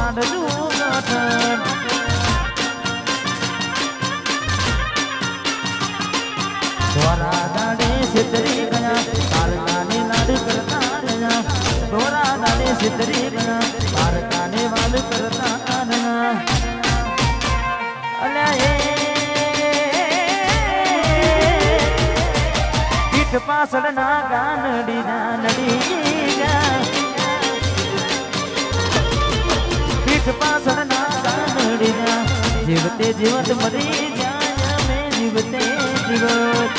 પાડલું ગઠન ધોરા દાડે સિતરી ગયા પારકાને લાડ કરતા રહ્યા ધોરા દાડે સિતરી ગયા પારકાને વાલ કરતા રહ્યા અલ્યા પીઠ પાછળ ના ગાનડી ના નડી ગયા પીઠ પાછળ ના ગાનડી ના જીવતે જીવત મરી ગયા અમે જીવતે જીવત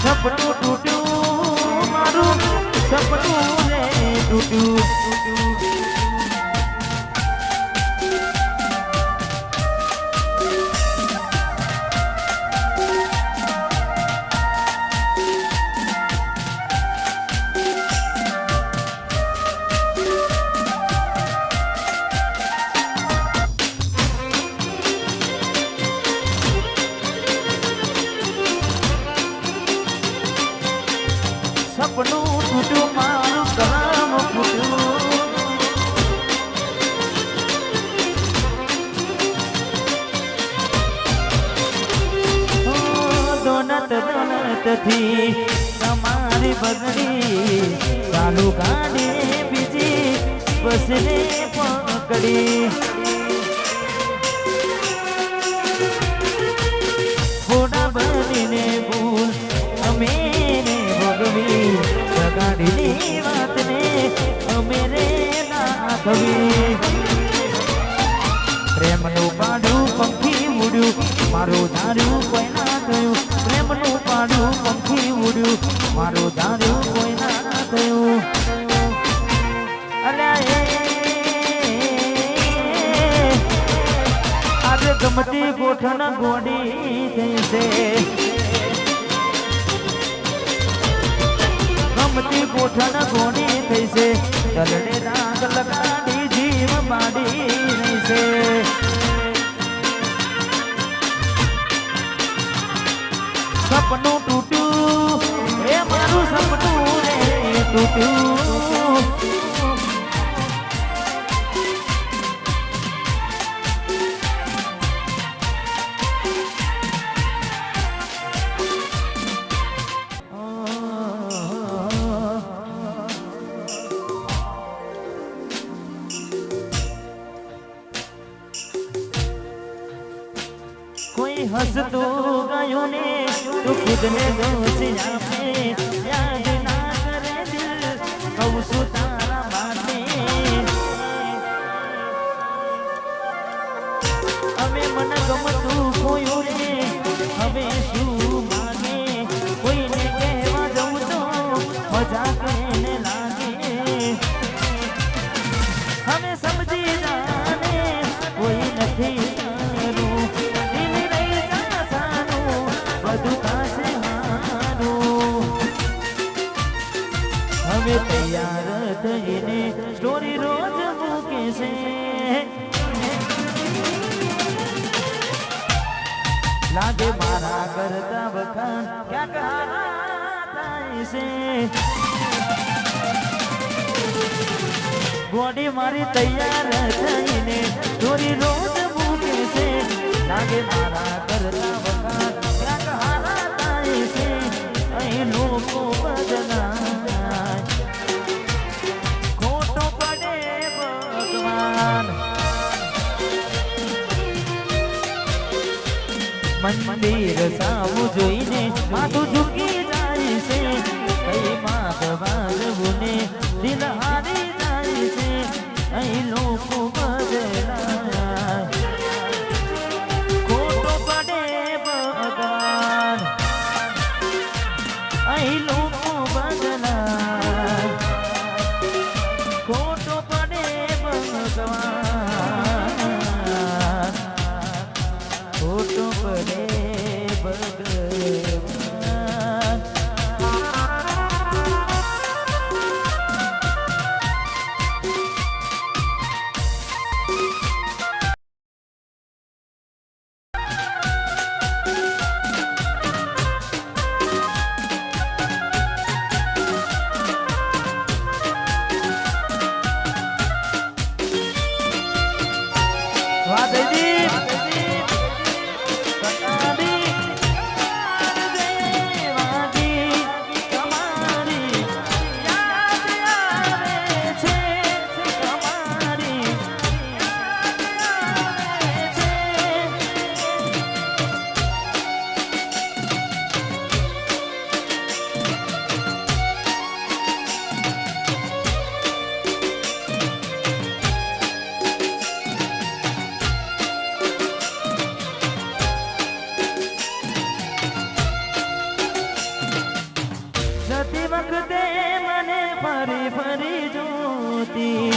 સપનું તૂટ્યું મારું સપનું રે તૂટ્યું સપનું તૂટ્યું મારું કરમ ફૂટ્યું દોનત દોનતથી તમારી બગડી ચાલુ ગાડી બીજી બસને પકડી ફોડા બનીને ભૂલ અમે જગાડીની વાતને અમે રે નાખવી પ્રેમનું પાડું પંખી ઉડ્યું મારું ધાર્યું કોઈ ના થયું પ્રેમનું પાડું પંખી ઉડ્યું મારું ધાર્યું કોઈ ના થયું અલ્યા આજે ગમતી ગોઠણ ગોડી થઈ છે ગમતી ગોઠણ ગોળી થઈ છે તલડે રાગ લગાડી જીવ બાડી રહી છે સપનું તૂટ્યું એ મારું સપનું રે તૂટ્યું હસતું ગયું ને તું ખુદને દોષ આપે યાદ ના કરે દિલ કહું છું તારા માટે અમે મને ગમતું ખોયું રે હવે શું માગે કોઈને કહેવા જવું તો મજાક એને લાગે હવે સમજી જાને કોઈ નથી હવે તૈયાર થઈને સ્ટોરી રોજ મૂકે છે લાગે મારા કરતા વખાણ ક્યાંક હારા થાય છે બોડી મારી તૈયાર થઈને સ્ટોરી રોજ મૂકે છે લાગે મારા કરતા વખાણ ક્યાંક હારા થાય છે અહીં લોકો બદલા મંદિર સામું જોઈને માથું ઝૂકી જાય છે કઈ માથ વાગવું ને દિલ હારી જાય છે અહીં લોકો બદલાય ખોટો પડે ભગવાન અહીં લોકો બદલાય ફરી ફરી જોતી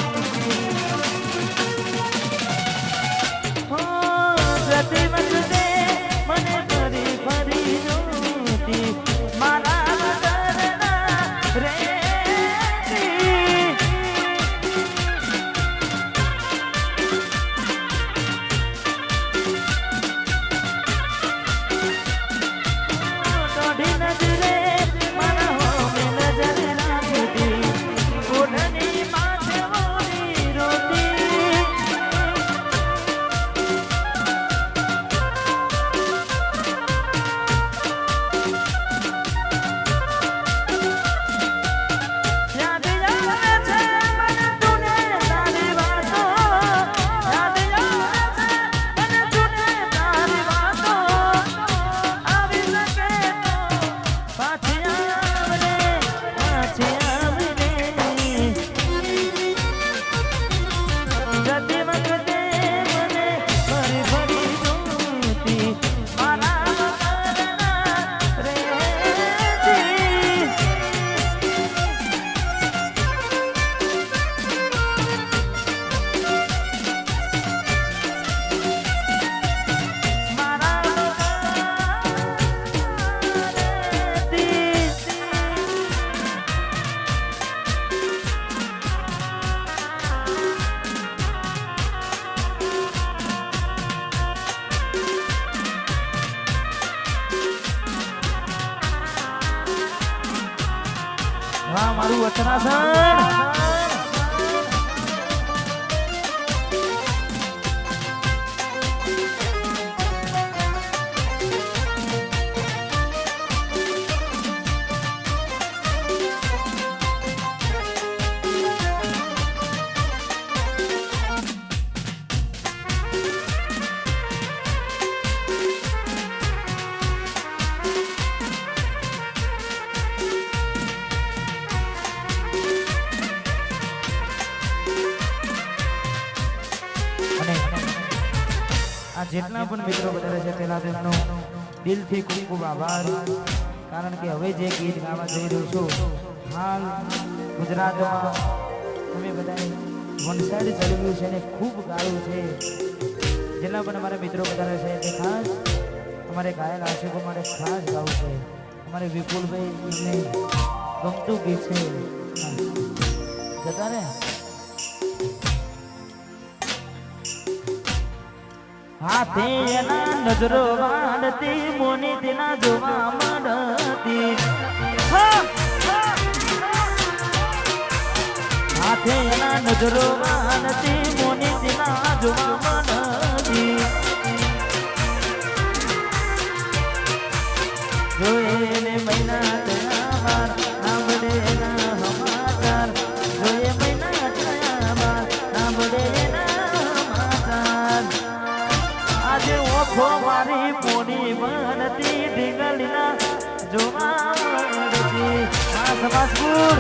પ્રતિ વખતે મને ફરી ફરી જોતી મારા વગરના રેતી દોઢી નજરે મારા હોમે નજર રાખતી ઓઢણી માથે ઓળી રોતી યાદ આવે છે મને તુને તારી વાતો યાદ આવે છે મને તુને તારી વાતો આવી શકે તો પાછી આવને પ્રતિ વખતે મને ફરી ફરી જોતી મારા વગરના રેતી મારા વાહ મારું વચનાસન આ જેટલા પણ મિત્રો બધા છે તેના તેમનો દિલથી ખૂબ ખૂબ આભાર કારણ કે હવે જે ગીત ગાવા જઈ રહ્યો છું હાલ ગુજરાતમાં અમે બધાએ વન સાઈડ ચડવ્યું છે અને ખૂબ ગાયું છે જેટલા પણ અમારા મિત્રો બધા છે તે ખાસ અમારે ગાયેલ આશિકો માટે ખાસ ગાવું છે અમારે વિપુલભાઈ એમને ગમતું ગીત છે જતા ને હાથે એના નજરો વાળતી મોની તેના જોવા મળતી હાથે એના નજરો વાળતી મોની તેના જોવા મળતી જોયે ને મહિના થયા બાર સાંભળે એના સમાચાર જોયે મહિના થયા બાર સાંભળે એના સમાચાર આજે ઓખો મારી મોની બનતી ઢીંગલીના જોવા મળતી આ સમાજપુર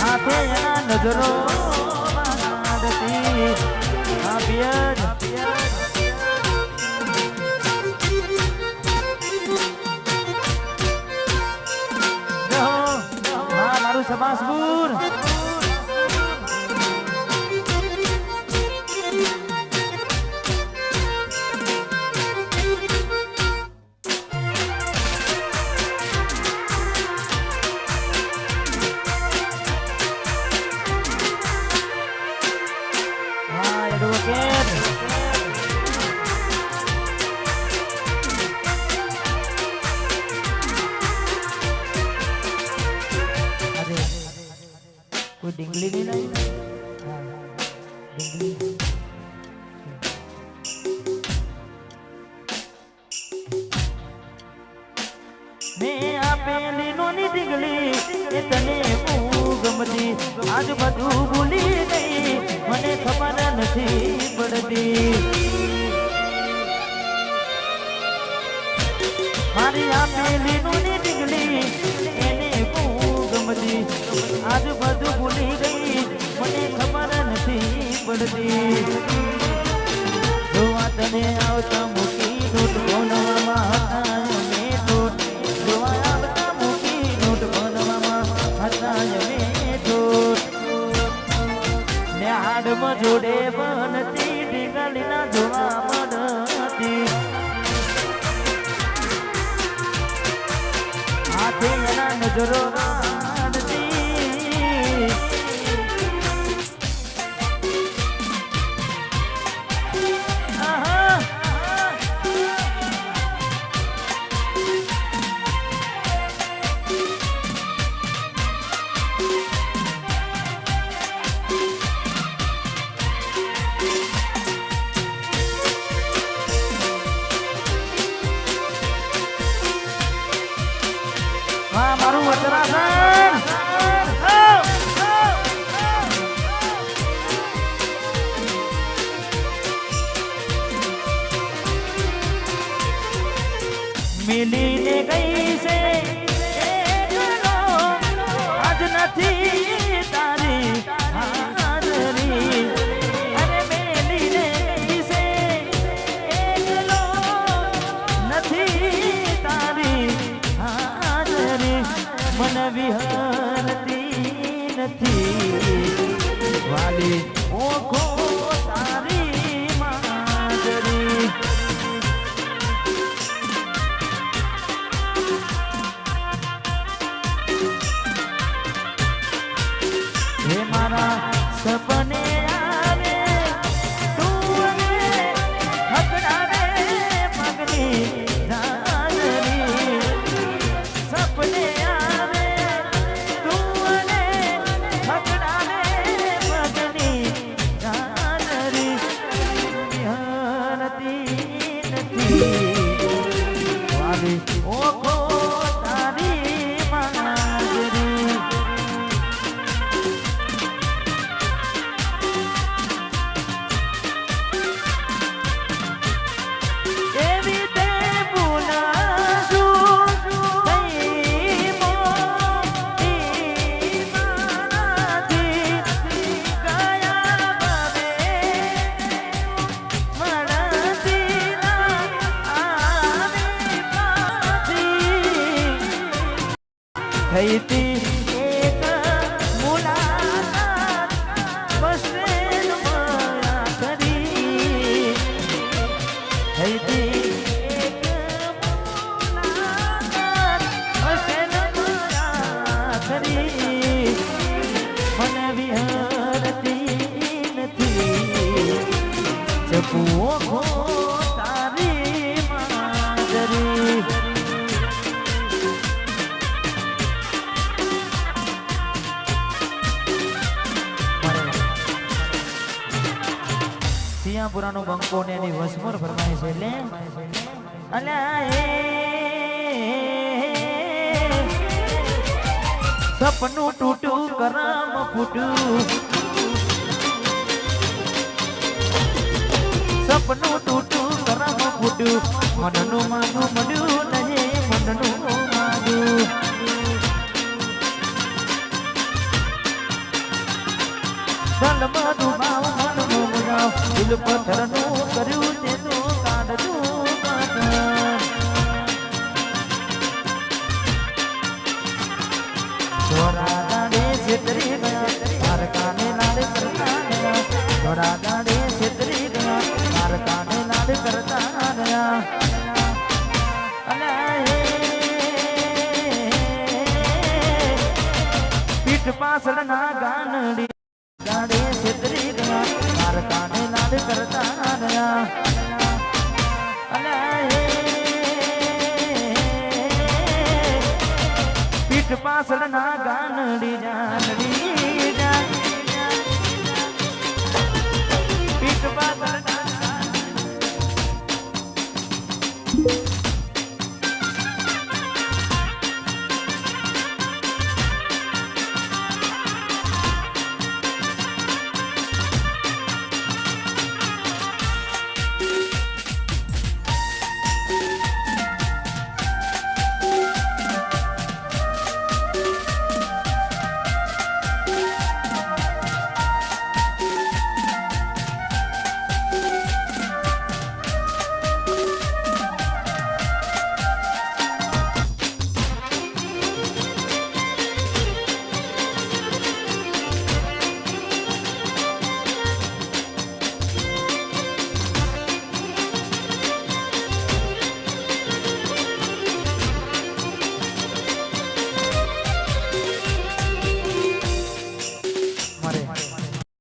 હાથે એના નજરો વાળતી આ પિયર મારું સમાજપુર कोई डिंगली नहीं लाई डिंगली मैं आपेली नोनी डिंगली ए तने गमती आज બધું ભૂલી ગઈ મને ખબર નથી પડતી મારી આપેલી નોની ડિંગલી એને ગમતી आज બધું ભૂલી ગઈ મને ખબર નથી પડતી જોવા તને આવતા મૂકી નોટ કોનમાં નજરો રાડતી મારું વચરાસન મિલીને ગઈ છે આજ નથી તારી હાજરી અરે મેલીને ગઈ છે એકલો નથી તારી મન વિહરતી નથી વાલી ઓખો તારી માજરી હે મારા સપને આવે તું હકડાવે પગની સપને ઓખો તારી માજરી એવી તે ભૂલાશું થઈ મોટી મારાથી ગયા બાબે મળતી ના આવી થઈ તી એક મુલાકાત બસ મળ્યા કરી થઈ તી એક મુલાકાત બસ મળ્યા કરી મને વિહરતી નથી જપુઓ ખો તારી માજરી પુરાનો બંકો ને એની વસમોર ફરમાય છે એટલે અલ્યા સપનું તૂટું કરમ ફૂટું સપનું તૂટું કરમ ફૂટું મનનું માનું મળ્યું નહીં મનનું માનું દલ બધું ભાવ મનનું મગાવ દિલ પથ્થરનું કર્યું તેનું કાઢતું કાઢ થોડા દાડે છેતરી ગયા તાર કાને લાડ કરતા ગયા થોડા દાડે છેતરી ગયા તાર કાને લાડ કરતા ગયા પીઠ પાછળ ના ગાનડી દાડે છેતરી ગયા તાર કાને લાડ કરતા ગયા પીઠ પાછળ ના ગાનડી જાનડી